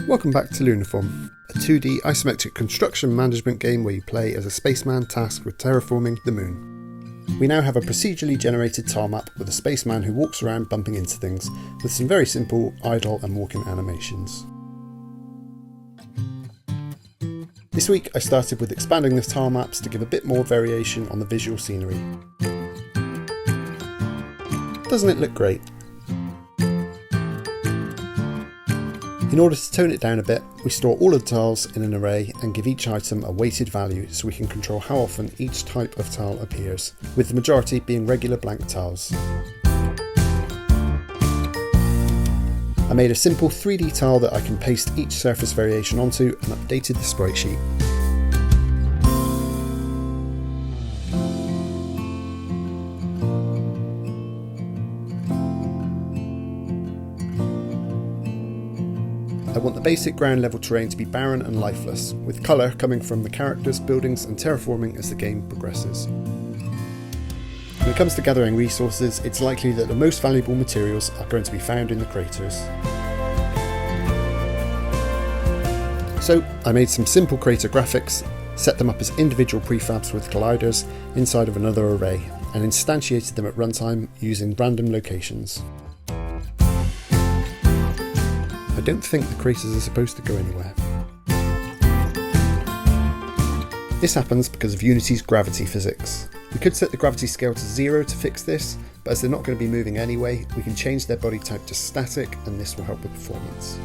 Welcome back to Lunaform, a 2D isometric construction management game where you play as a spaceman tasked with terraforming the moon. We now have a procedurally generated tile map with a spaceman who walks around bumping into things, with some very simple idle and walking animations. This week I started with expanding the tile maps to give a bit more variation on the visual scenery. Doesn't it look great? In order to tone it down a bit, we store all of the tiles in an array and give each item a weighted value so we can control how often each type of tile appears, with the majority being regular blank tiles. I made a simple 3D tile that I can paste each surface variation onto and updated the sprite sheet. I want the basic ground level terrain to be barren and lifeless, with colour coming from the characters, buildings and terraforming as the game progresses. When it comes to gathering resources, it's likely that the most valuable materials are going to be found in the craters. So I made some simple crater graphics, set them up as individual prefabs with colliders inside of another array, and instantiated them at runtime using random locations. I don't think the craters are supposed to go anywhere. This happens because of Unity's gravity physics. We could set the gravity scale to 0 to fix this, but as they're not going to be moving anyway, we can change their body type to static and this will help with performance.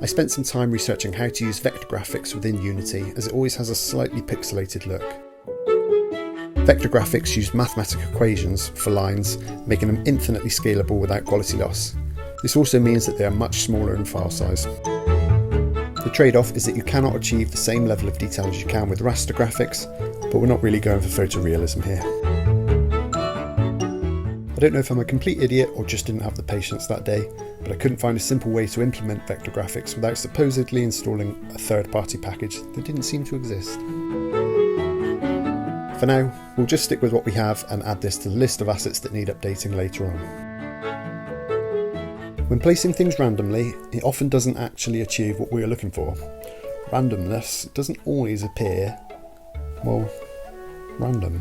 I spent some time researching how to use vector graphics within Unity, as it always has a slightly pixelated look. Vector graphics use mathematical equations for lines, making them infinitely scalable without quality loss. This also means that they are much smaller in file size. The trade-off is that you cannot achieve the same level of detail as you can with raster graphics, but we're not really going for photorealism here. I don't know if I'm a complete idiot or just didn't have the patience that day, but I couldn't find a simple way to implement vector graphics without supposedly installing a third-party package that didn't seem to exist. For now, we'll just stick with what we have and add this to the list of assets that need updating later on. When placing things randomly, it often doesn't actually achieve what we are looking for. Randomness doesn't always appear, well, random.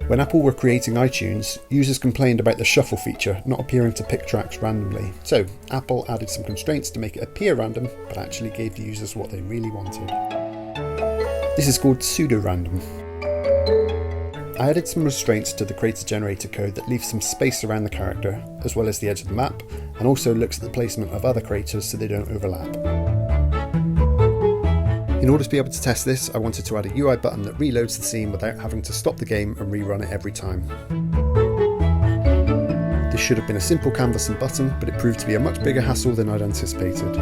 When Apple were creating iTunes, users complained about the shuffle feature not appearing to pick tracks randomly. So, Apple added some constraints to make it appear random, but actually gave the users what they really wanted. This is called pseudo-random. I added some restraints to the creator generator code that leaves some space around the character, as well as the edge of the map, and also looks at the placement of other creators so they don't overlap. In order to be able to test this, I wanted to add a UI button that reloads the scene without having to stop the game and rerun it every time. This should have been a simple canvas and button, but it proved to be a much bigger hassle than I'd anticipated.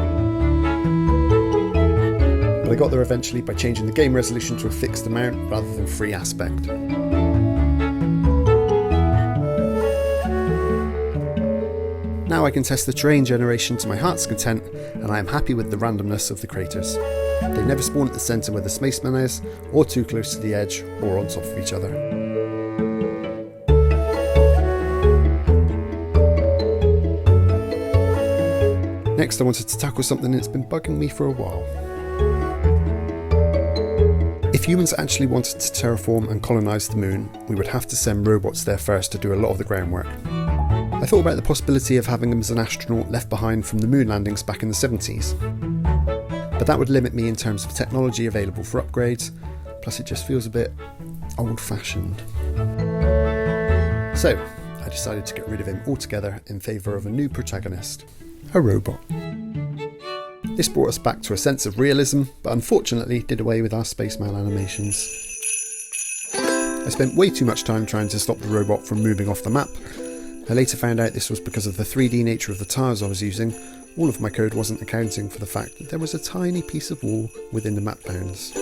But I got there eventually by changing the game resolution to a fixed amount rather than free aspect. Now I can test the terrain generation to my heart's content, and I am happy with the randomness of the craters. They never spawn at the centre where the spaceman is, or too close to the edge, or on top of each other. Next I wanted to tackle something that's been bugging me for a while. If humans actually wanted to terraform and colonise the moon, we would have to send robots there first to do a lot of the groundwork. I thought about the possibility of having them as an astronaut left behind from the moon landings back in the 70s. But that would limit me in terms of technology available for upgrades, plus it just feels a bit old-fashioned. So, I decided to get rid of him altogether in favour of a new protagonist, a robot. This brought us back to a sense of realism, but unfortunately did away with our spaceman animations. I spent way too much time trying to stop the robot from moving off the map. I later found out this was because of the 3D nature of the tiles I was using. All of my code wasn't accounting for the fact that there was a tiny piece of wall within the map bounds.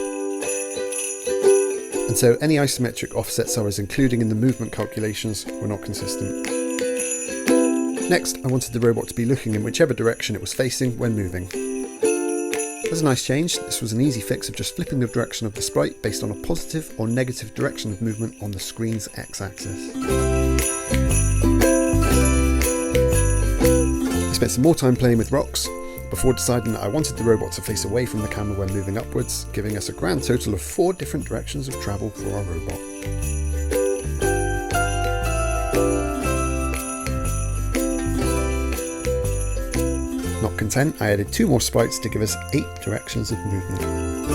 And so any isometric offsets I was including in the movement calculations were not consistent. Next, I wanted the robot to be looking in whichever direction it was facing when moving. As a nice change, this was an easy fix of just flipping the direction of the sprite based on a positive or negative direction of movement on the screen's x-axis. spent some more time playing with rocks before deciding that I wanted the robot to face away from the camera when moving upwards, giving us a grand total of 4 different directions of travel for our robot. Not content, I added 2 more sprites to give us 8 directions of movement.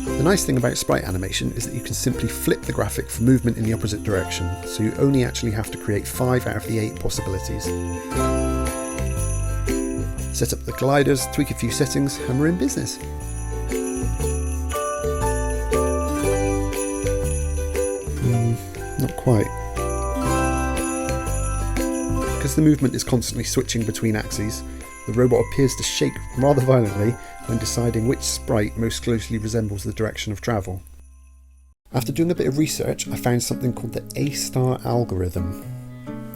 The nice thing about sprite animation is that you can simply flip the graphic for movement in the opposite direction, so you only actually have to create 5 out of the 8 possibilities. Set up the gliders, tweak a few settings, and we're in business. Not quite. Because the movement is constantly switching between axes, the robot appears to shake rather violently when deciding which sprite most closely resembles the direction of travel. After doing a bit of research, I found something called the A-star algorithm.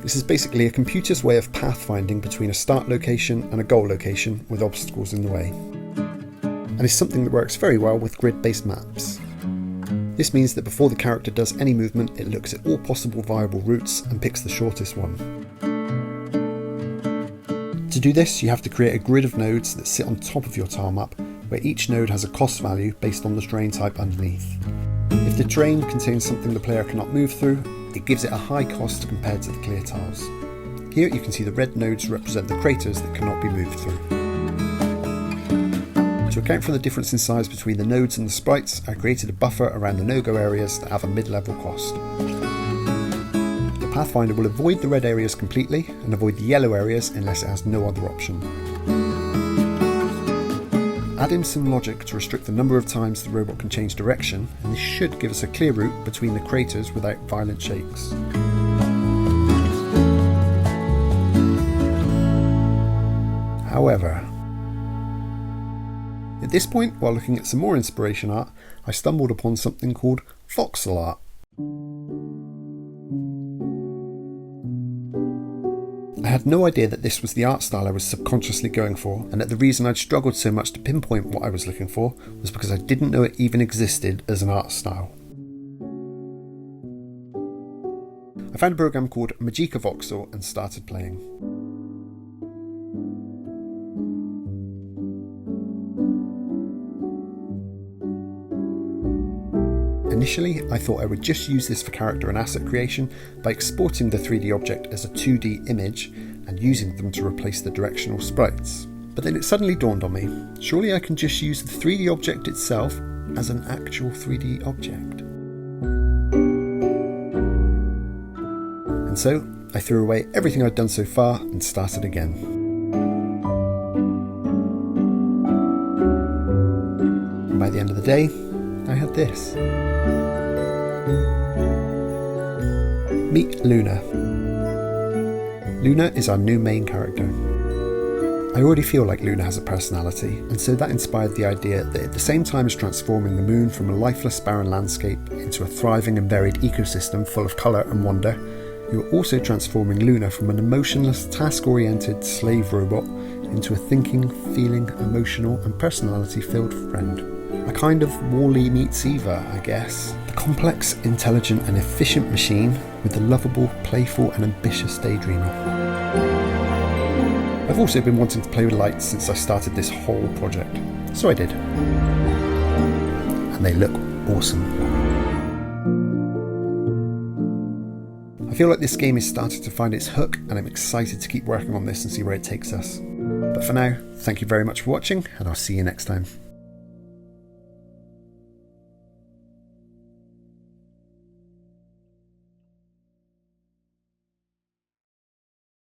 This is basically a computer's way of pathfinding between a start location and a goal location with obstacles in the way. And is something that works very well with grid-based maps. This means that before the character does any movement, it looks at all possible viable routes and picks the shortest one. To do this, you have to create a grid of nodes that sit on top of your tile map, where each node has a cost value based on the terrain type underneath. If the terrain contains something the player cannot move through, it gives it a high cost compared to the clear tiles. Here you can see the red nodes represent the craters that cannot be moved through. To account for the difference in size between the nodes and the sprites, I created a buffer around the no-go areas that have a mid-level cost. The Pathfinder will avoid the red areas completely and avoid the yellow areas unless it has no other option. Add in some logic to restrict the number of times the robot can change direction, and this should give us a clear route between the craters without violent shakes. However, at this point, while looking at some more inspiration art, I stumbled upon something called voxel art. I had no idea that this was the art style I was subconsciously going for, and that the reason I'd struggled so much to pinpoint what I was looking for was because I didn't know it even existed as an art style. I found a program called Magica Voxel and started playing. Initially, I thought I would just use this for character and asset creation by exporting the 3D object as a 2D image and using them to replace the directional sprites. But then it suddenly dawned on me, surely I can just use the 3D object itself as an actual 3D object. And so, I threw away everything I'd done so far and started again. And by the end of the day, I had this. Meet Lunar. Lunar is our new main character. I already feel like Lunar has a personality, and so that inspired the idea that at the same time as transforming the moon from a lifeless barren landscape into a thriving and varied ecosystem full of colour and wonder, you are also transforming Lunar from an emotionless, task-oriented slave robot into a thinking, feeling, emotional and personality-filled friend. A kind of Wall-E meets Eva, I guess. The complex, intelligent and efficient machine with the lovable, playful and ambitious daydreamer. I've also been wanting to play with lights since I started this whole project, so I did. And they look awesome. I feel like this game is starting to find its hook, and I'm excited to keep working on this and see where it takes us. But for now, thank you very much for watching, and I'll see you next time.